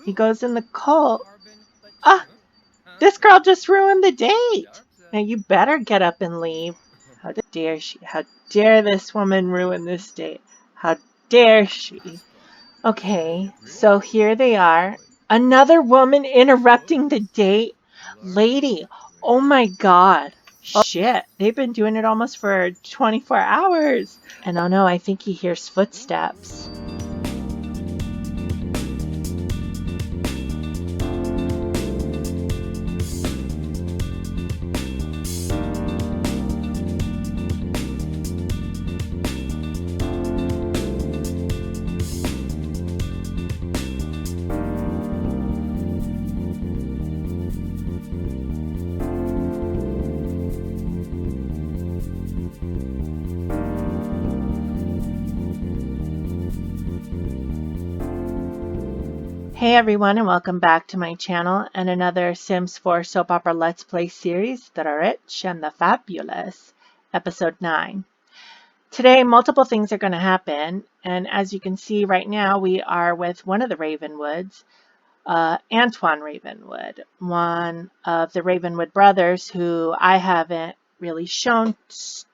He goes in the cult. Ah, this girl just ruined the date. Now you better get up and leave. How dare she? How dare this woman ruin this date? How dare she? Okay, so here they are. Another woman interrupting the date. Lady, oh my god. Shit, they've been doing it almost for 24 hours. And oh no, I think he hears footsteps. Hey everyone, and welcome back to my channel and another Sims 4 soap opera Let's Play series, The Rich and the Fabulous, episode 9. Today, multiple things are going to happen, and as you can see right now, we are with one of the Ravenwoods, Antoine Ravenwood, one of the Ravenwood brothers who I haven't really shown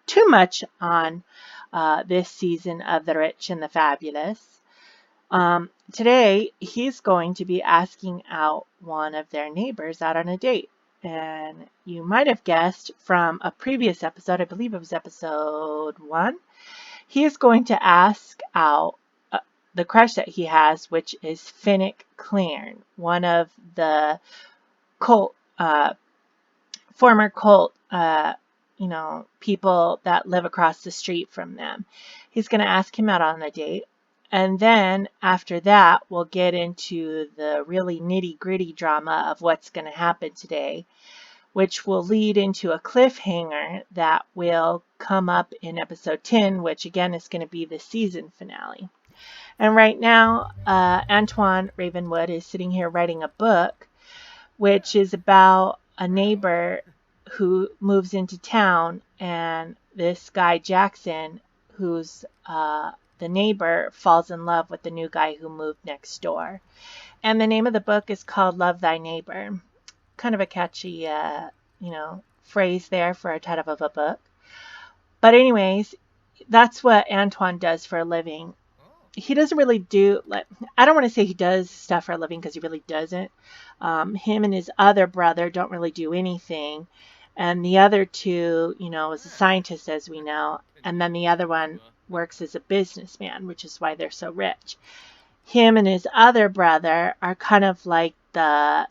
too much on this season of The Rich and the Fabulous. Today, he's going to be asking out one of their neighbors out on a date. And you might have guessed from a previous episode, I believe it was episode 1, he is going to ask out the crush that he has, which is Finnick Clairn, one of the cult, former cult, people that live across the street from them. He's going to ask him out on a date. And then after that, we'll get into the really nitty-gritty drama of what's going to happen today, which will lead into a cliffhanger that will come up in episode 10, which again is going to be the season finale. And right now, Antoine Ravenwood is sitting here writing a book, which is about a neighbor who moves into town, and this guy Jackson, who's the neighbor, falls in love with the new guy who moved next door. And the name of the book is called Love Thy Neighbor. Kind of a catchy, phrase there for a title of a book. But anyways, that's what Antoine does for a living. He doesn't really do, I don't want to say he does stuff for a living because he really doesn't. Him and his other brother don't really do anything. And the other two, is a scientist, as we know. And then the other one works as a businessman, which is why they're so rich. Him and his other brother are kind of like the,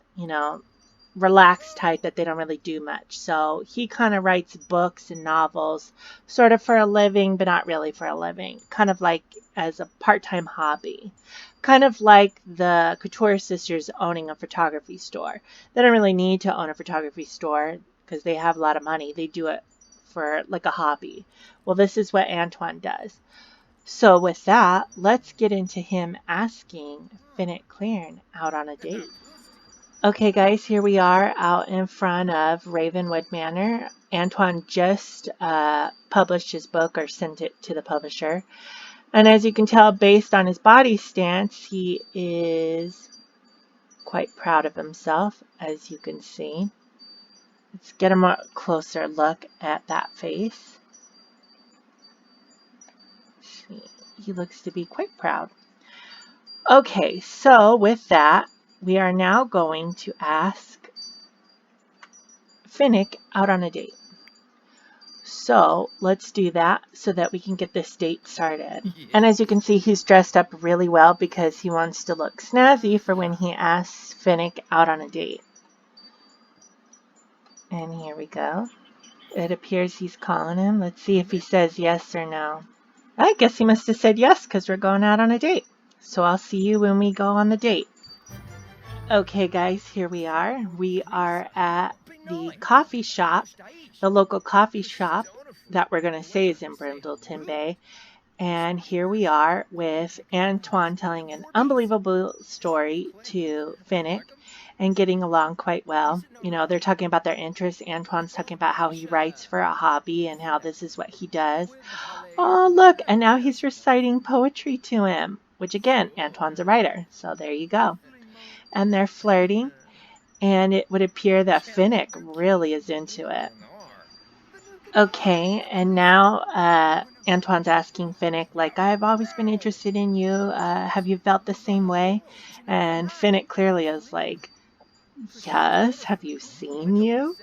relaxed type that they don't really do much. So he kind of writes books and novels sort of for a living, but not really for a living. Kind of like as a part-time hobby. Kind of like the Couture sisters owning a photography store. They don't really need to own a photography store because they have a lot of money. They do it for like a hobby. Well, this is what Antoine does. So with that, let's get into him asking Finnick Clairn out on a date. Okay guys, here we are out in front of Ravenwood Manor. Antoine just published his book or sent it to the publisher. And as you can tell, based on his body stance, he is quite proud of himself, as you can see. Let's get a closer look at that face. He looks to be quite proud. Okay, so with that, we are now going to ask Finnick out on a date. So let's do that so that we can get this date started. And as you can see, he's dressed up really well because he wants to look snazzy for when he asks Finnick out on a date. And here we go. It appears he's calling him. Let's see if he says yes or no. I guess he must have said yes because we're going out on a date. So I'll see you when we go on the date. Okay guys, here we are. We are at the coffee shop, the local coffee shop that we're going to say is in Brindleton Bay. And here we are with Antoine telling an unbelievable story to Finnick and getting along quite well. They're talking about their interests. Antoine's talking about how he writes for a hobby and how this is what he does. Oh, look, and now he's reciting poetry to him, which again, Antoine's a writer. So there you go. and they're flirting, and it would appear that Finnick really is into it. Okay, and now Antoine's asking Finnick, like, I've always been interested in you. Have you felt the same way? And Finnick clearly is like, yes, have you seen you?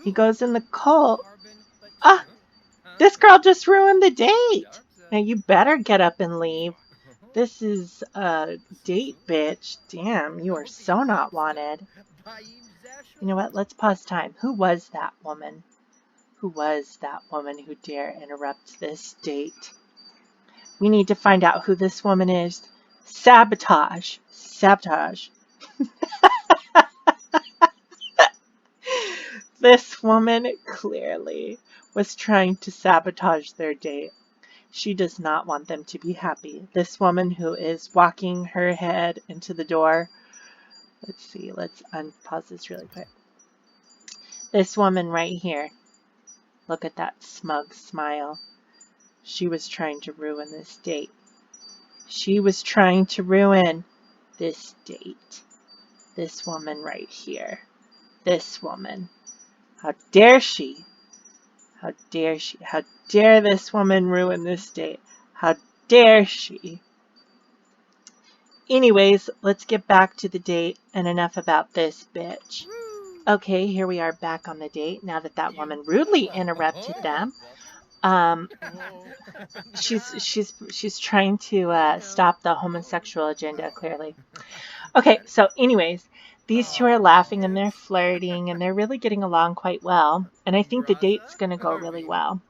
He goes in the cult. Ah, this girl just ruined the date. Now you better get up and leave. This is a date, bitch. Damn, you are so not wanted. You know what? Let's pause time. Who was that woman? Who was that woman who dare interrupt this date? We need to find out who this woman is. Sabotage. Sabotage. This woman clearly was trying to sabotage their date. She does not want them to be happy. This woman who is walking her head into the door. Let's see. Let's unpause this really quick. This woman right here. Look at that smug smile. She was trying to ruin this date. She was trying to ruin this date. This woman right here. This woman. How dare she? How dare she? How dare this woman ruin this date? How dare she? Anyways, let's get back to the date and enough about this bitch. Okay, here we are back on the date now that that woman rudely interrupted them. She's trying to stop the homosexual agenda, clearly. Okay, so anyways, these two are laughing and they're flirting and they're really getting along quite well. And I think the date's going to go really well.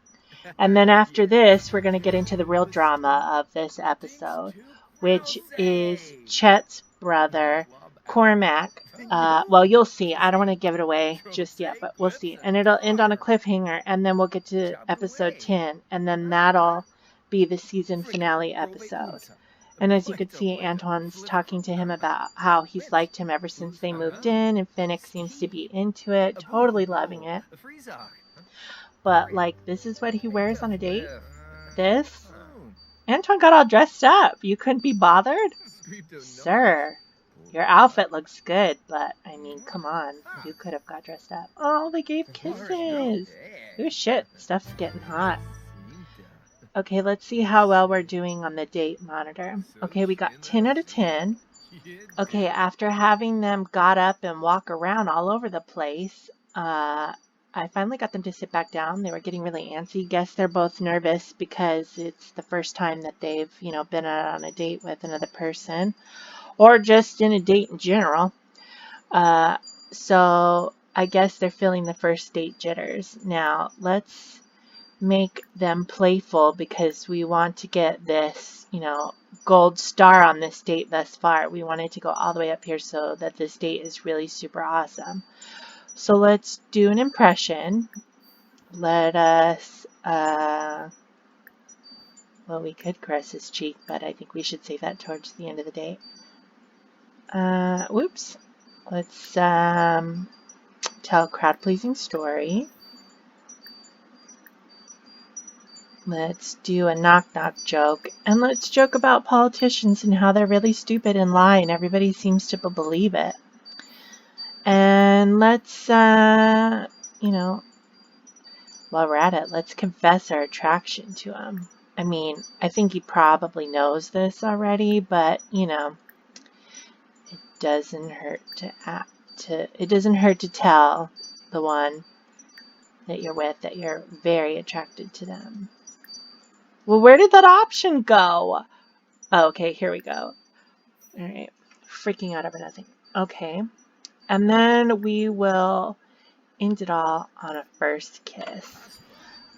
And then after this, we're going to get into the real drama of this episode, which is Chet's brother, Cormac. Well, you'll see. I don't want to give it away just yet, but we'll see. And it'll end on a cliffhanger, and then we'll get to episode 10, and then that'll be the season finale episode. And as you could see, Antoine's talking to him about how he's liked him ever since they moved in, and Finnick seems to be into it, totally loving it. But, like, this is what he wears on a date? This? Antoine got all dressed up. You couldn't be bothered? Sir, your outfit looks good, but, I mean, come on. You could have got dressed up. Oh, they gave kisses. Ooh, shit. Stuff's getting hot. Okay, let's see how well we're doing on the date monitor. Okay, we got 10 out of 10. Okay, after having them got up and walk around all over the place, I finally got them to sit back down. They were getting really antsy. Guess they're both nervous because it's the first time that they've, been out on a date with another person or just in a date in general. So I guess they're feeling the first date jitters. Now, let's make them playful because we want to get this, gold star on this date thus far. We want it to go all the way up here so that this date is really super awesome. So let's do an impression. Let us, well, we could caress his cheek, but I think we should save that towards the end of the date. Whoops. Let's tell a crowd-pleasing story. Let's do a knock-knock joke, and let's joke about politicians and how they're really stupid and lie, and everybody seems to believe it. And let's, while we're at it, let's confess our attraction to him. I mean, I think he probably knows this already, but, it doesn't hurt it doesn't hurt to tell the one that you're with that you're very attracted to them. Well, where did that option go? Oh, okay, here we go. All right, freaking out over nothing. Okay, and then we will end it all on a first kiss.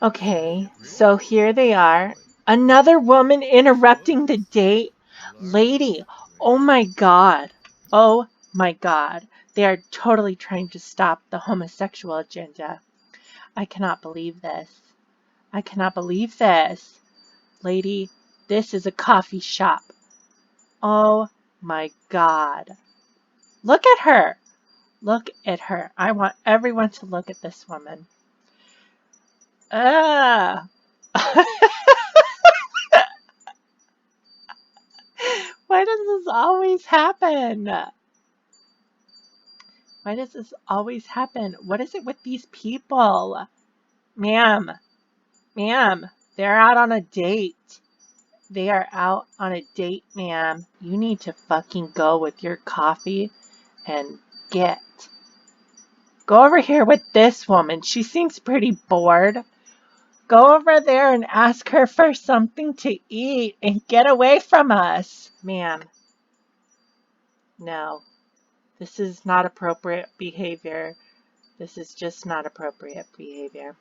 Okay, so here they are. Another woman interrupting the date. Lady, oh my God. Oh my God. They are totally trying to stop the homosexual agenda. I cannot believe this. I cannot believe this. Lady, this is a coffee shop. Oh my God. Look at her. Look at her. I want everyone to look at this woman. Ah. Why does this always happen? Why does this always happen? What is it with these people? Ma'am, ma'am, they're out on a date. They are out on a date, ma'am. You need to fucking go with your coffee and get. Go over here with this woman. She seems pretty bored. Go over there and ask her for something to eat and get away from us. Ma'am, no. This is not appropriate behavior. This is just not appropriate behavior.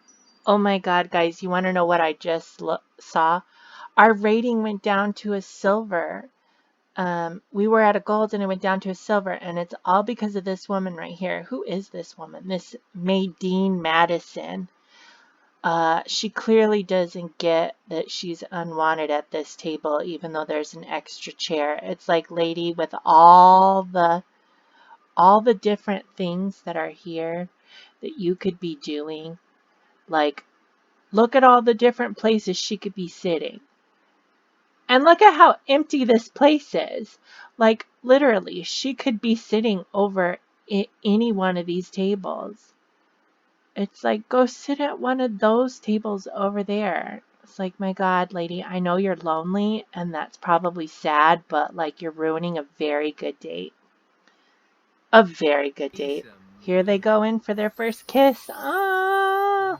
Oh my God, guys, you want to know what I just saw? Our rating went down to a silver. We were at a gold and it went down to a silver, and it's all because of this woman right here. Who is this woman? This Maydeen Madison. She clearly doesn't get that she's unwanted at this table, even though there's an extra chair. It's like, lady, with all the different things that are here that you could be doing, like, look at all the different places she could be sitting. And look at how empty this place is. Like, literally, she could be sitting over any one of these tables. It's like, go sit at one of those tables over there. It's like, my God, lady, I know you're lonely and that's probably sad, but like, you're ruining a very good date. A very good date. Here they go in for their first kiss. Ah,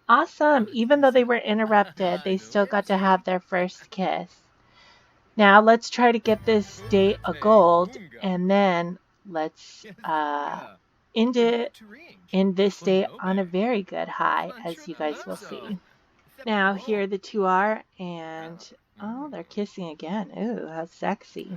awesome. Even though they were interrupted, they still got to have their first kiss. Now let's try to get this date a gold, and then let's end this day on a very good high, as you guys will see. Now here the two are, and oh, they're kissing again. Ooh, how sexy.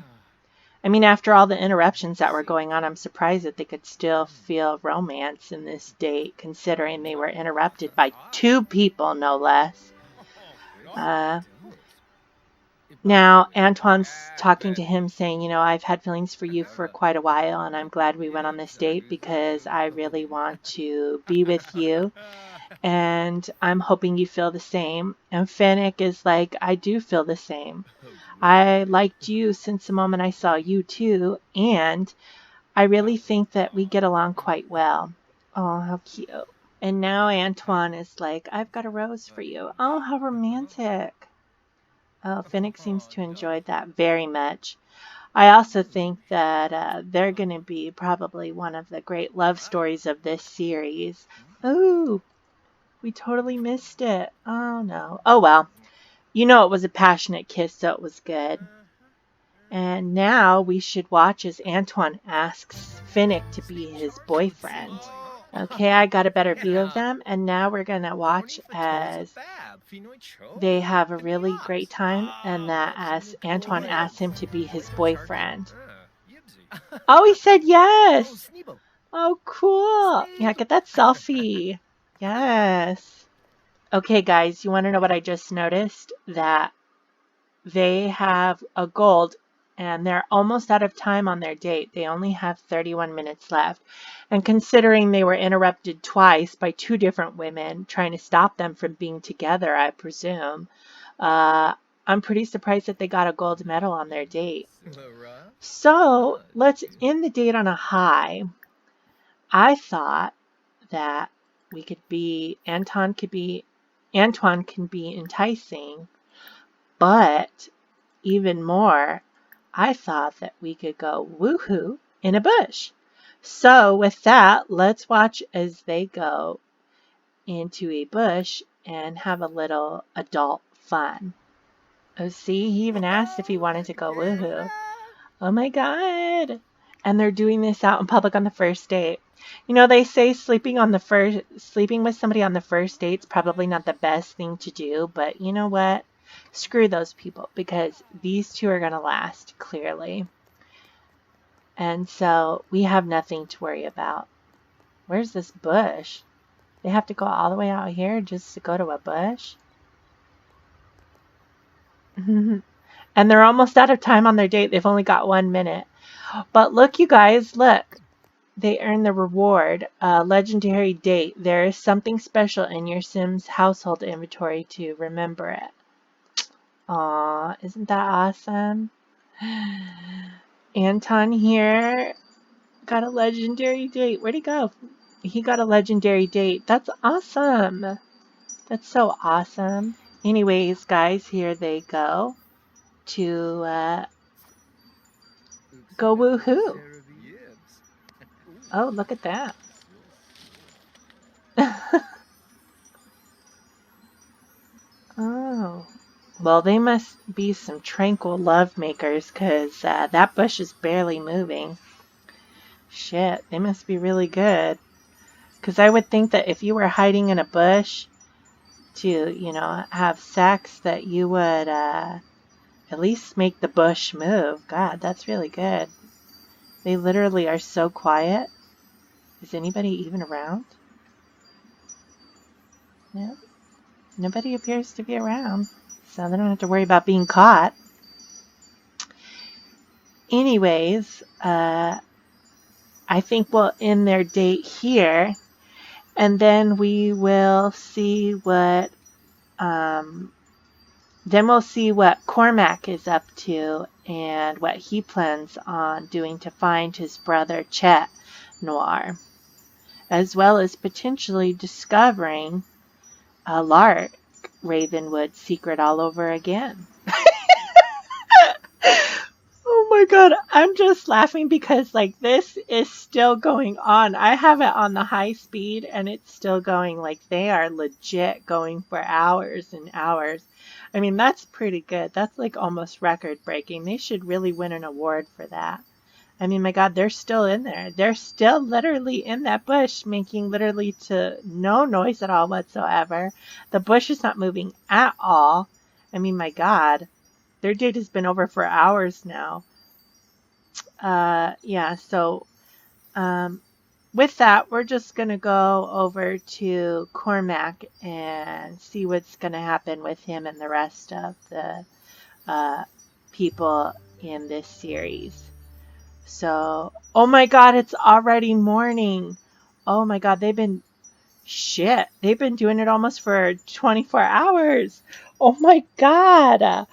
I mean, after all the interruptions that were going on, I'm surprised that they could still feel romance in this date, considering they were interrupted by two people, no less. Now, Antoine's talking to him saying, you know, I've had feelings for you for quite a while, and I'm glad we went on this date because I really want to be with you, and I'm hoping you feel the same. And Fennec is like, I do feel the same. I liked you since the moment I saw you too, and I really think that we get along quite well. Oh, how cute. And now Antoine is like, I've got a rose for you. Oh, how romantic. Oh, Finnick seems to enjoy that very much. I also think that they're going to be probably one of the great love stories of this series. Ooh, we totally missed it. Oh, no. Oh, well. You know it was a passionate kiss, so it was good. And now we should watch as Antoine asks Finnick to be his boyfriend. Okay, I got a better view of them, and now we're going to watch as they have a really great time, and that as Antoine asks him to be his boyfriend. Oh, he said yes! Oh, cool! Yeah, get that selfie. Yes. Okay, guys, you want to know what I just noticed? That they have a gold and they're almost out of time on their date. They only have 31 minutes left. And considering they were interrupted twice by two different women trying to stop them from being together, I presume, I'm pretty surprised that they got a gold medal on their date. So let's end the date on a high. I thought that Antoine can be enticing, but even more, I thought that we could go woohoo in a bush. So with that, let's watch as they go into a bush and have a little adult fun. Oh, see, he even asked if he wanted to go woohoo. Oh my God. And they're doing this out in public on the first date. You know, they say sleeping with somebody on the first date's probably not the best thing to do, but you know what? Screw those people, because these two are going to last, clearly. And so we have nothing to worry about. Where's this bush? They have to go all the way out here just to go to a bush? And they're almost out of time on their date. They've only got 1 minute. But look, you guys, look. They earn the reward, a legendary date. There is something special in your Sims household inventory to remember it. Aw, isn't that awesome? Anton here got a legendary date. Where'd he go? He got a legendary date. That's awesome. That's so awesome. Anyways, guys, here they go to go woohoo. Oh, look at that. Oh. Well, they must be some tranquil love makers because that bush is barely moving. Shit, they must be really good. Because I would think that if you were hiding in a bush to, have sex, that you would at least make the bush move. God, that's really good. They literally are so quiet. Is anybody even around? No, nobody appears to be around. So they don't have to worry about being caught. Anyways, I think we'll end their date here. And then we will see what Cormac is up to and what he plans on doing to find his brother Chet Noir, as well as potentially discovering a Lark Ravenwood secret all over again. Oh my god, I'm just laughing because like this is still going on. I have it on the high speed and it's still going. Like they are legit going for hours and hours. I mean, that's pretty good. That's like almost record breaking. They should really win an award for that. I mean, my god, they're still in there. They're still literally in that bush making literally to no noise at all whatsoever. The bush is not moving at all. I mean, my god. Their date has been over for hours now. Yeah, so with that, we're just going to go over to Cormac and see what's going to happen with him and the rest of the people in this series. So, oh my god, it's already morning. Oh my god, they've been doing it almost for 24 hours. Oh my god.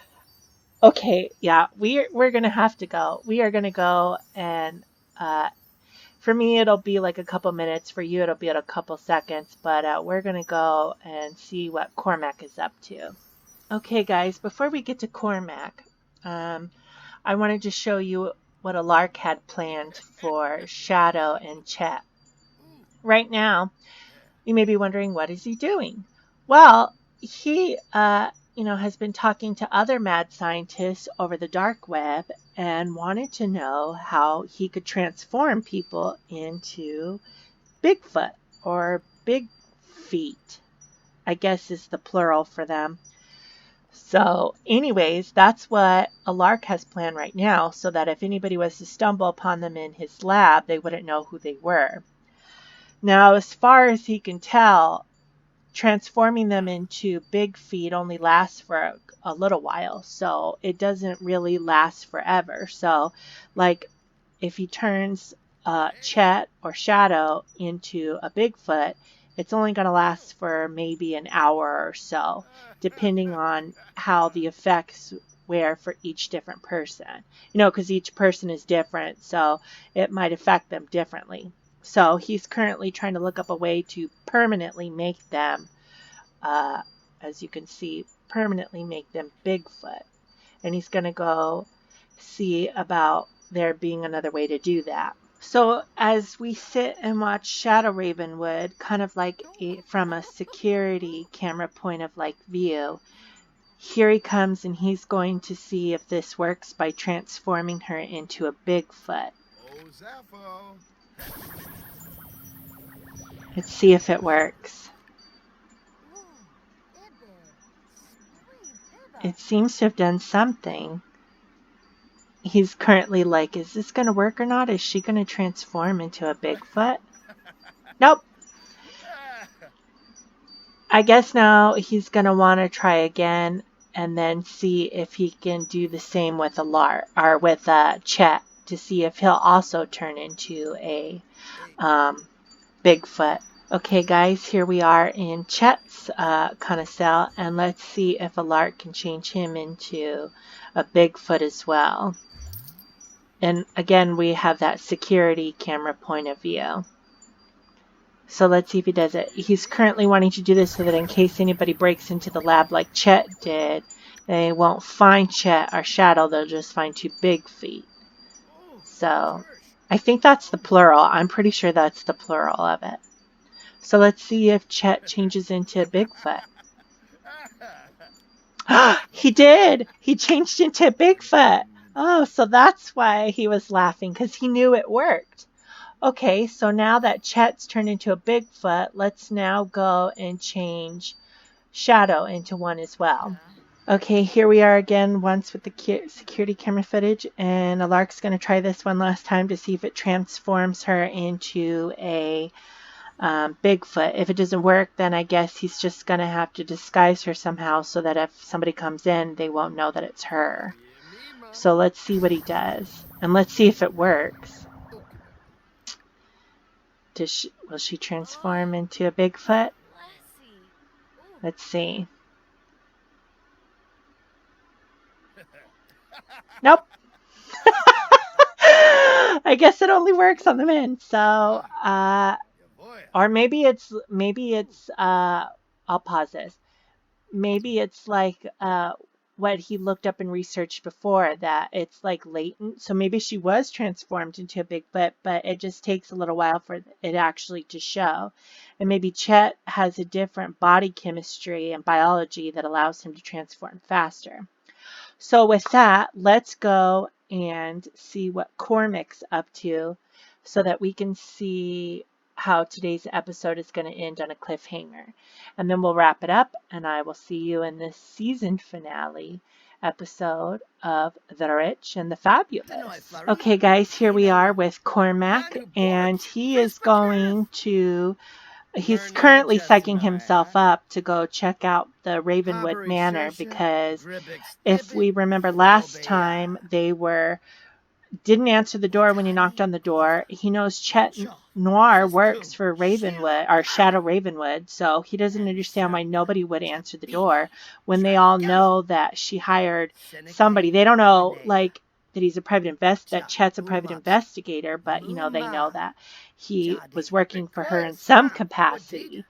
Okay, yeah, we're gonna have to go. We are gonna go, and for me it'll be like a couple minutes. For you, it'll be a couple seconds. But we're gonna go and see what Cormac is up to. Okay, guys, before we get to Cormac, I wanted to show you what a Lark had planned for Shadow and Chet. Right now, you may be wondering, what is he doing? Well, he has been talking to other mad scientists over the dark web and wanted to know how he could transform people into Bigfoot or Big Feet, I guess is the plural for them. So anyways, that's what a Lark has planned right now, so that if anybody was to stumble upon them in his lab, they wouldn't know who they were. Now, as far as he can tell, transforming them into Big Feet only lasts for a little while, so it doesn't really last forever. So, like, if he turns Chet or Shadow into a Bigfoot, it's only going to last for maybe an hour or so, depending on how the effects wear for each different person. Because each person is different, so it might affect them differently. So he's currently trying to look up a way to permanently make them, as you can see, permanently make them Bigfoot. And he's going to go see about there being another way to do that. So as we sit and watch Shadow Ravenwood, kind of like from a security camera point of like view, here he comes and he's going to see if this works by transforming her into a Bigfoot. Let's see if it works. It seems to have done something. He's currently like, is this going to work or not? Is she going to transform into a Bigfoot? Nope. I guess now he's going to want to try again and then see if he can do the same with with Chet, to see if he'll also turn into a Bigfoot. Okay, guys, here we are in Chet's kind of cell, and let's see if a Lark can change him into a Bigfoot as well. And again, we have that security camera point of view. So let's see if he does it. He's currently wanting to do this so that in case anybody breaks into the lab like Chet did, they won't find Chet or Shadow, they'll just find two big feet. So I think that's the plural. I'm pretty sure that's the plural of it. So let's see if Chet changes into Bigfoot. He did! He changed into Bigfoot! Oh, so that's why he was laughing, because he knew it worked. Okay, so now that Chet's turned into a Bigfoot, let's now go and change Shadow into one as well. Okay, here we are again once with the security camera footage, and Alark's going to try this one last time to see if it transforms her into a Bigfoot. If it doesn't work, then I guess he's just going to have to disguise her somehow so that if somebody comes in, they won't know that it's her. So let's see what he does, and let's see if it works. Will she transform into a Bigfoot? Let's see. Nope. I guess it only works on the men. So, or maybe it's, I'll pause this. Maybe it's like, what he looked up and researched before, that it's like latent. So maybe she was transformed into a Bigfoot, but it just takes a little while for it actually to show. And maybe Chet has a different body chemistry and biology that allows him to transform faster. So with that, let's go and see what Cormac's up to so that we can see how today's episode is going to end on a cliffhanger. And then we'll wrap it up, and I will see you in the season finale episode of The Rich and the Fabulous. Okay, guys, here we are with Cormac, and he's currently psyching himself up to go check out the Ravenwood Manor, because if we remember last time, they didn't answer the door when he knocked on the door. He knows Chet Noir works for Ravenwood, or Shadow Ravenwood, so he doesn't understand why nobody would answer the door when they all know that she hired somebody. They don't know, like, that that Chet's a private investigator, but, they know that he was working for her in some capacity.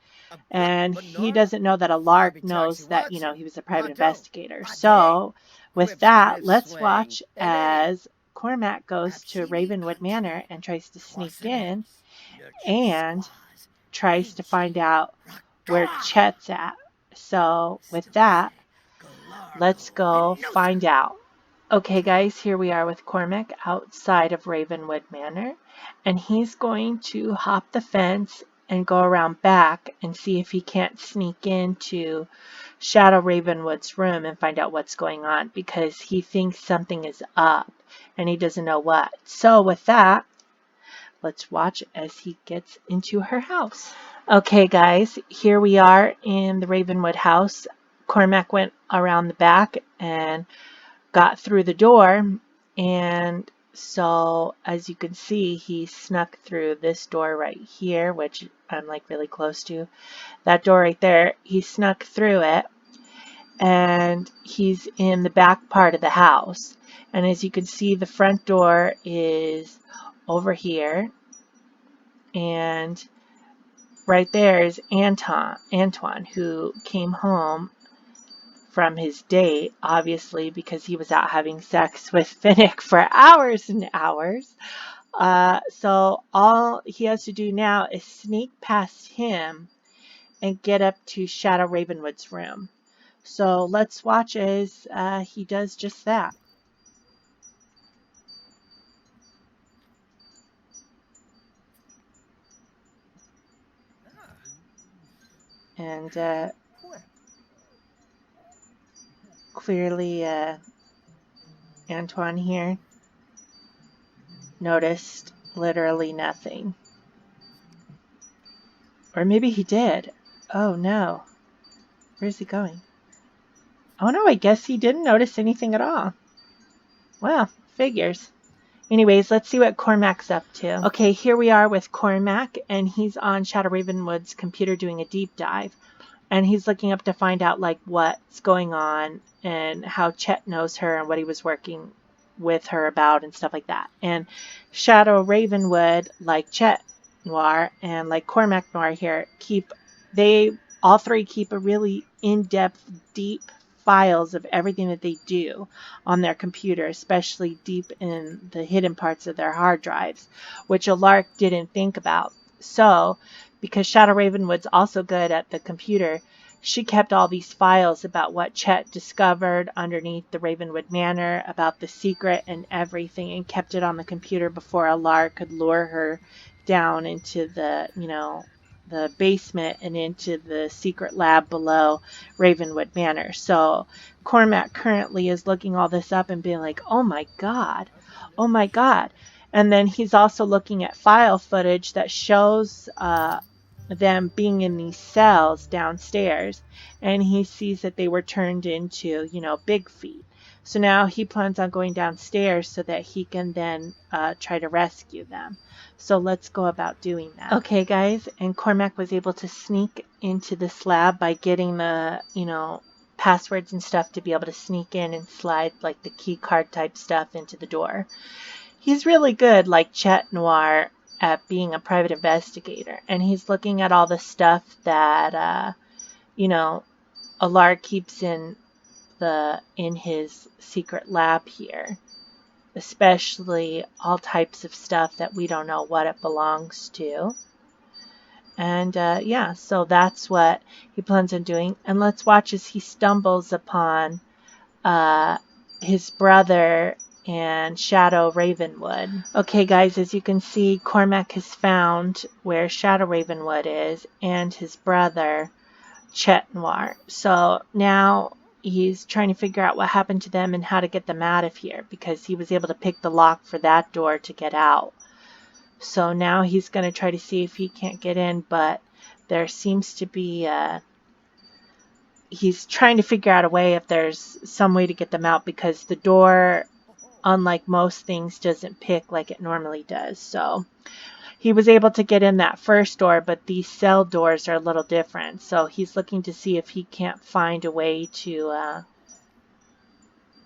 And he doesn't know that Alark knows that, he was a private investigator. So with that, let's watch as Cormac goes to Ravenwood Manor and tries to sneak in and tries to find out where Chet's at. So with that, let's go find out. Okay, guys, here we are with Cormac outside of Ravenwood Manor, and he's going to hop the fence and go around back and see if he can't sneak into Shadow Ravenwood's room and find out what's going on, because he thinks something is up and he doesn't know what. So with that, let's watch as he gets into her house. Okay, guys, here we are in the Ravenwood house. Cormac went around the back and got through the door, and so as you can see, he snuck through this door right here, which I'm like really close to. That door right there, he snuck through it, and he's in the back part of the house. And as you can see, the front door is over here, and right there is Antoine, who came home from his date, obviously, because he was out having sex with Finnick for hours and hours. So all he has to do now is sneak past him and get up to Shadow Ravenwood's room. So let's watch as he does just that. And clearly Antoine here noticed literally nothing. Or maybe he did. Oh no. Where's he going? Oh no, I guess he didn't notice anything at all. Well, figures. Anyways, let's see what Cormac's up to. Okay, here we are with Cormac, and he's on Shadow Ravenwood's computer doing a deep dive. And he's looking up to find out, like, what's going on and how Chet knows her and what he was working with her about and stuff like that. And Shadow Ravenwood, like Chet Noir and like Cormac Noir here, they all three keep a really in-depth, deep files of everything that they do on their computer, especially deep in the hidden parts of their hard drives, which Alark didn't think about. So, because Shadow Ravenwood's also good at the computer, she kept all these files about what Chet discovered underneath the Ravenwood Manor, about the secret and everything, and kept it on the computer before Alark could lure her down into the, the basement and into the secret lab below Ravenwood Manor. So Cormac currently is looking all this up and being like, oh my God, oh my God. And then he's also looking at file footage that shows them being in these cells downstairs, and he sees that they were turned into, big feet. So now he plans on going downstairs so that he can then try to rescue them. So let's go about doing that. Okay, guys, and Cormac was able to sneak into this lab by getting the, passwords and stuff to be able to sneak in and slide like the key card type stuff into the door. He's really good, like Chet Noir, at being a private investigator, and he's looking at all the stuff that Alar keeps in his secret lab here, especially all types of stuff that we don't know what it belongs to. And yeah, so that's what he plans on doing. And let's watch as he stumbles upon his brother and Shadow Ravenwood. Okay, guys, as you can see, Cormac has found where Shadow Ravenwood is and his brother, Chet Noir. So now he's trying to figure out what happened to them and how to get them out of here, because he was able to pick the lock for that door to get out. So now he's going to try to see if he can't get in, but there seems to be he's trying to figure out a way, if there's some way to get them out, because the door, unlike most things, doesn't pick like it normally does. So he was able to get in that first door, but these cell doors are a little different. So he's looking to see if he can't find a way to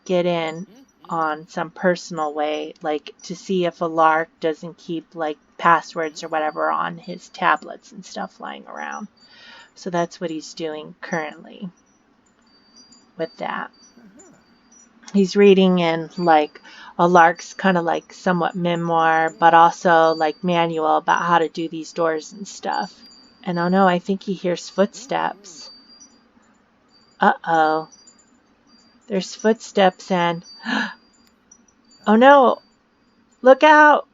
get in on some personal way, like to see if Alark doesn't keep like passwords or whatever on his tablets and stuff lying around. So that's what he's doing currently with that. He's reading in like Alark's kind of like somewhat memoir, but also like manual about how to do these doors and stuff. And oh no, I think he hears footsteps. Uh-oh. There's footsteps and oh no! Look out!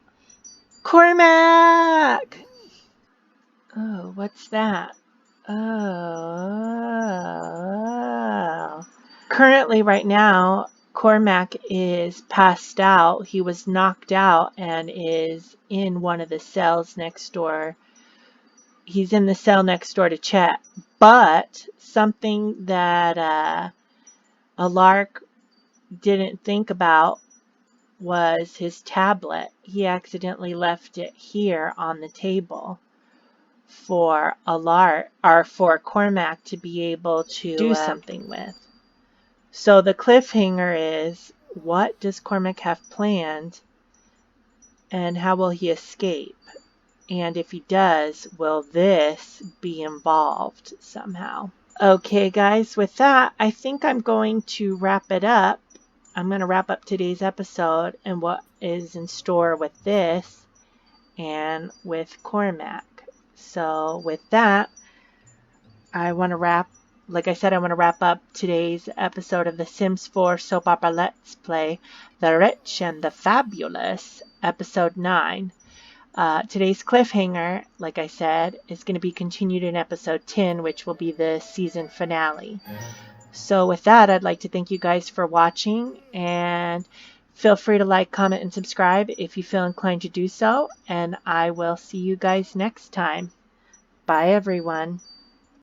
Cormac! Oh, what's that? Oh. Currently, right now, Cormac is passed out. He was knocked out and is in one of the cells next door. He's in the cell next door to Chet. But something that Alark didn't think about was his tablet. He accidentally left it here on the table for Alark, or for Cormac to be able to do something with. So the cliffhanger is, what does Cormac have planned, and how will he escape? And if he does, will this be involved somehow? Okay, guys, with that, I think I'm going to wrap it up. I'm going to wrap up today's episode and what is in store with this and with Cormac. So with that, I want to wrap up today's episode of The Sims 4 Soap Opera Let's Play, The Rich and the Fabulous, Episode 9. Today's cliffhanger, like I said, is going to be continued in Episode 10, which will be the season finale. So with that, I'd like to thank you guys for watching, and feel free to like, comment, and subscribe if you feel inclined to do so, and I will see you guys next time. Bye, everyone.